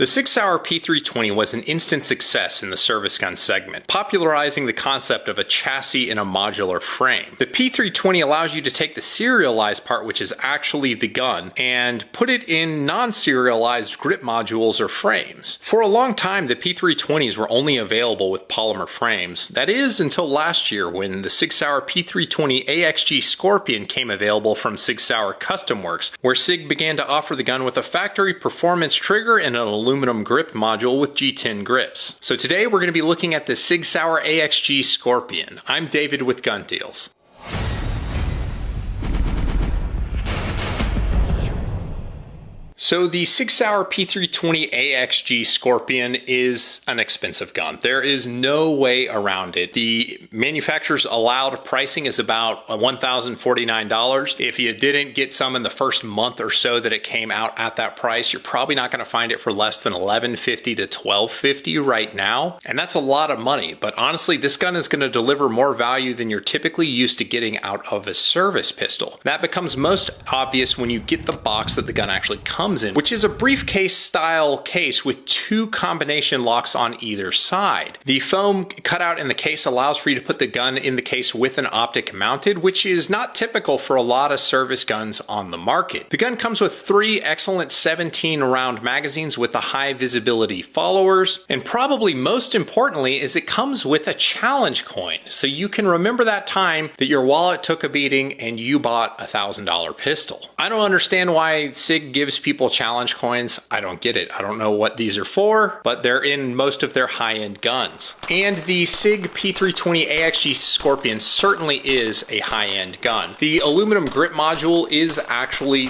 The Sig Sauer P320 was an instant success in the service gun segment, popularizing the concept of a chassis in a modular frame. The P320 allows you to take the serialized part, which is actually the gun, and put it in non-serialized grip modules or frames. For a long time, the P320s were only available with polymer frames. That is, until last year when the Sig Sauer P320 AXG Scorpion came available from Sig Sauer Custom Works, where Sig began to offer the gun with a factory performance trigger and an aluminum grip module with G10 grips. So today we're going to be looking at the Sig Sauer AXG Scorpion. I'm David with Gun Deals. So the Sig Sauer P320 AXG Scorpion is an expensive gun. There is no way around it. The manufacturer's allowed pricing is about $1,049. If you didn't get some in the first month or so that it came out at that price, you're probably not going to find it for less than $1,150 to $1,250 right now. And that's a lot of money. But honestly, this gun is going to deliver more value than you're typically used to getting out of a service pistol. That becomes most obvious when you get the box that the gun actually comes in, which is a briefcase style case with two combination locks on either side. The foam cutout in the case allows for you to put the gun in the case with an optic mounted, which is not typical for a lot of service guns on the market. The gun comes with three excellent 17 round magazines with the high visibility followers, and probably most importantly is it comes with a challenge coin, so you can remember that time that your wallet took a beating and you bought a $1,000 pistol. I don't understand why Sig gives people challenge coins. I don't get it. I don't know what these are for, but they're in most of their high-end guns. And the Sig P320 AXG Scorpion certainly is a high-end gun. The aluminum grip module is actually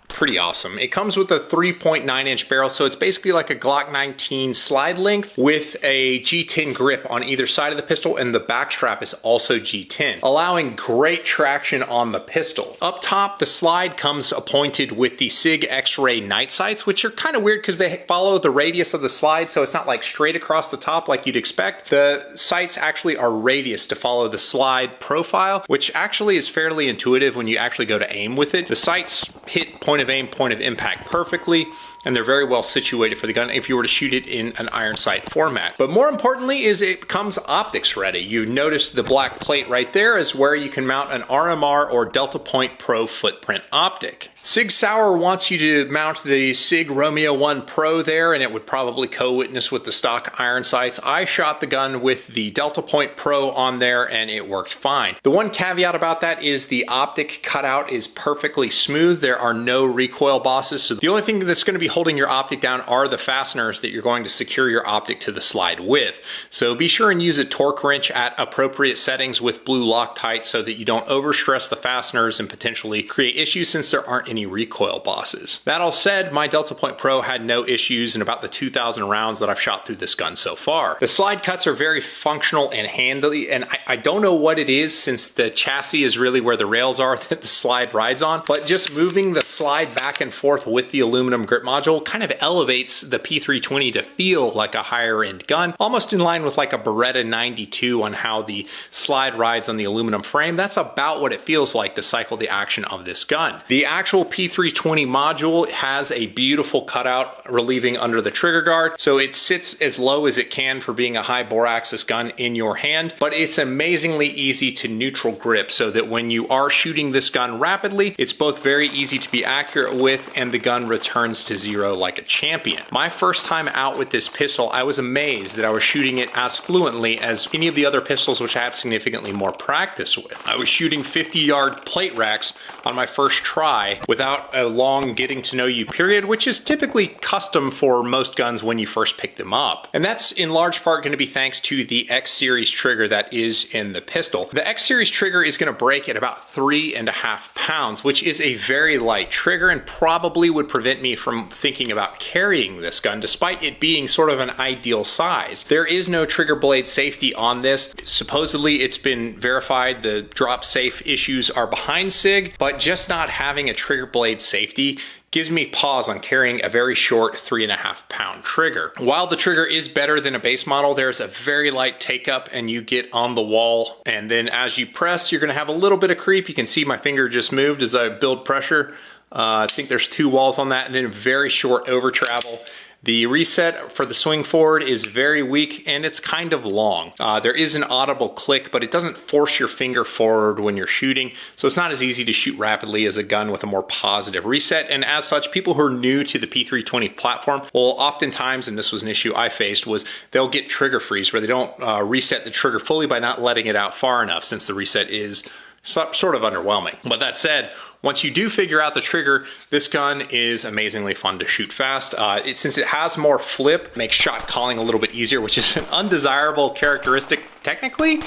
pretty awesome. It comes with a 3.9-inch barrel, so it's basically like a Glock 19 slide length with a G10 grip on either side of the pistol, and the back strap is also G10, allowing great traction on the pistol. Up top, the slide comes appointed with the Sig X-ray night sights, which are kind of weird because they follow the radius of the slide, so it's not like straight across the top like you'd expect. The sights actually are radius to follow the slide profile, which actually is fairly intuitive when you actually go to aim with it. The sights hit point of aim, point of impact perfectly, and they're very well situated for the gun if you were to shoot it in an iron sight format. But more importantly is it comes optics ready. You notice the black plate right there is where you can mount an RMR or Delta Point Pro footprint optic. Sig Sauer wants you to mount the Sig Romeo 1 Pro there, and it would probably co-witness with the stock iron sights. I shot the gun with the Delta Point Pro on there and it worked fine. The one caveat about that is the optic cutout is perfectly smooth. There are no recoil bosses, so the only thing that's going to be holding your optic down are the fasteners that you're going to secure your optic to the slide with. So be sure and use a torque wrench at appropriate settings with blue Loctite so that you don't overstress the fasteners and potentially create issues since there aren't any recoil bosses. That all said, my Delta Point Pro had no issues in about the 2,000 rounds that I've shot through this gun so far. The slide cuts are very functional and handy, and I don't know what it is since the chassis is really where the rails are that the slide rides on, but just moving the slide back and forth with the aluminum grip module kind of elevates the P320 to feel like a higher end gun, almost in line with like a Beretta 92 on how the slide rides on the aluminum frame. That's about what it feels like to cycle the action of this gun. The actual P320 module has a beautiful cutout relieving under the trigger guard, so it sits as low as it can for being a high bore axis gun in your hand, but it's amazingly easy to neutral grip so that when you are shooting this gun rapidly, it's both very easy to be accurate with and the gun returns to zero like a champion. My first time out with this pistol, I was amazed that I was shooting it as fluently as any of the other pistols which I have significantly more practice with. I was shooting 50-yard plate racks on my first try without a long getting to know you period, which is typically custom for most guns when you first pick them up. And that's in large part going to be thanks to the X series trigger that is in the pistol. The X series trigger is going to break at about 3.5 pounds, which is a very light trigger and probably would prevent me from thinking about carrying this gun despite it being sort of an ideal size. There is no trigger blade safety on this. Supposedly it's been verified the drop safe issues are behind Sig, but just not having a trigger blade safety gives me pause on carrying a very short 3.5 pound trigger. While the trigger is better than a base model, there's a very light take up and you get on the wall, and then as you press you're going to have a little bit of creep. You can see my finger just moved as I build pressure. I think there's 2 walls on that, and then very short over travel. The reset for the swing forward is very weak and it's kind of long. There is an audible click, but it doesn't force your finger forward when you're shooting, so it's not as easy to shoot rapidly as a gun with a more positive reset. And as such, people who are new to the P320 platform will oftentimes, and this was an issue I faced, was they'll get trigger freeze where they don't reset the trigger fully by not letting it out far enough, since the reset is sort of underwhelming. But that said, once you do figure out the trigger, this gun is amazingly fun to shoot fast. Since it has more flip, it makes shot calling a little bit easier, which is an undesirable characteristic technically,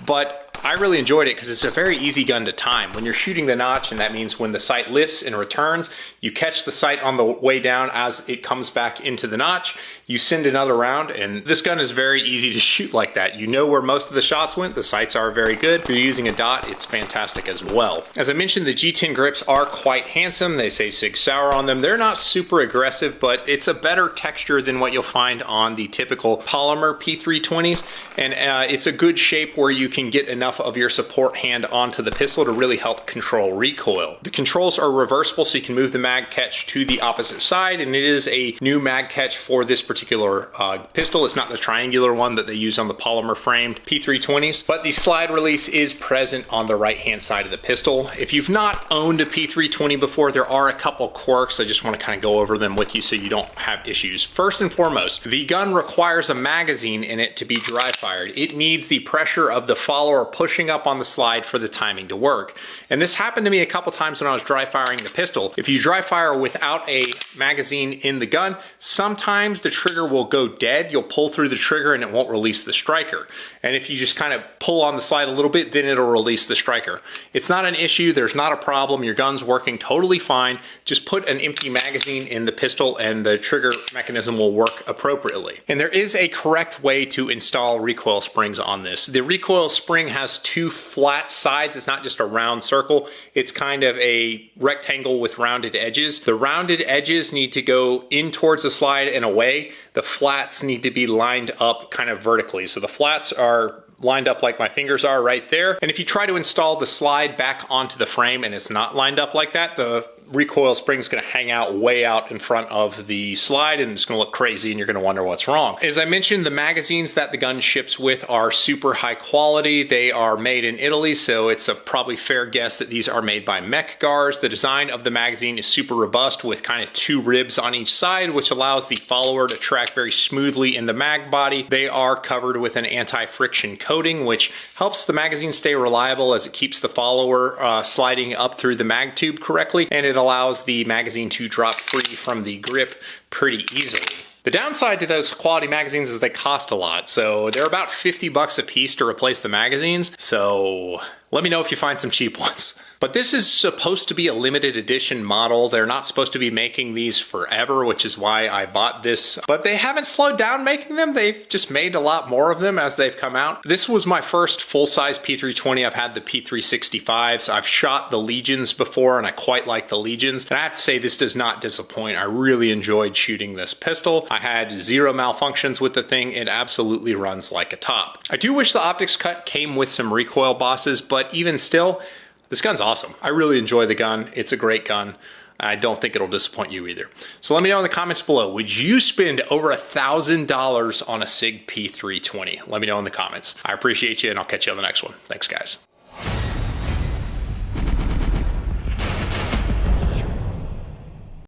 but I really enjoyed it because it's a very easy gun to time. When you're shooting the notch, and that means when the sight lifts and returns, you catch the sight on the way down as it comes back into the notch, you send another round, and this gun is very easy to shoot like that. You know where most of the shots went, the sights are very good. If you're using a dot, it's fantastic as well. As I mentioned, the G10 grips are quite handsome. They say Sig Sauer on them. They're not super aggressive, but it's a better texture than what you'll find on the typical polymer P320s, and it's a good shape where you can get enough of your support hand onto the pistol to really help control recoil. The controls are reversible, so you can move the mag catch to the opposite side, and it is a new mag catch for this particular pistol. It's not the triangular one that they use on the polymer framed P320s, but the slide release is present on the right hand side of the pistol. If you've not owned a P320 before, there are a couple quirks. I just want to kind of go over them with you so you don't have issues. First and foremost, the gun requires a magazine in it to be dry fired. It needs the pressure of the follower pushing up on the slide for the timing to work. And this happened to me a couple times when I was dry firing the pistol. If you dry fire without a magazine in the gun, sometimes the trigger will go dead. You'll pull through the trigger and it won't release the striker. And if you just kind of pull on the slide a little bit, then it'll release the striker. It's not an issue. There's not a problem. Your gun's working totally fine. Just put an empty magazine in the pistol and the trigger mechanism will work appropriately. And there is a correct way to install recoil springs on this. The recoil spring has two flat sides. It's not just a round circle. It's kind of a rectangle with rounded edges. The rounded edges need to go in towards the slide and away. The flats need to be lined up kind of vertically. So the flats are lined up like my fingers are right there. And if you try to install the slide back onto the frame and it's not lined up like that, the recoil spring is going to hang out way out in front of the slide and it's going to look crazy and you're going to wonder what's wrong. As I mentioned, the magazines that the gun ships with are super high quality. They are made in Italy, so it's a probably fair guess that these are made by mech gars. The design of the magazine is super robust with kind of two ribs on each side, which allows the follower to track very smoothly in the mag body. They are covered with an anti-friction coating, which helps the magazine stay reliable as it keeps the follower sliding up through the mag tube correctly, and it allows the magazine to drop free from the grip pretty easily. The downside to those quality magazines is they cost a lot, so they're about 50 bucks a piece to replace the magazines, so let me know if you find some cheap ones. But this is supposed to be a limited edition model. They're not supposed to be making these forever, which is why I bought this. But they haven't slowed down making them. They've just made a lot more of them as they've come out. This was my first full-size P320. I've had the P365s. I've shot the Legions before, and I quite like the Legions. And I have to say, this does not disappoint. I really enjoyed shooting this pistol. I had zero malfunctions with the thing. It absolutely runs like a top. I do wish the optics cut came with some recoil bosses, but even still, this gun's awesome. I really enjoy the gun. It's a great gun. I don't think it'll disappoint you either. So let me know in the comments below, would you spend over $1,000 on a SIG P320? Let me know in the comments. I appreciate you, and I'll catch you on the next one. Thanks, guys.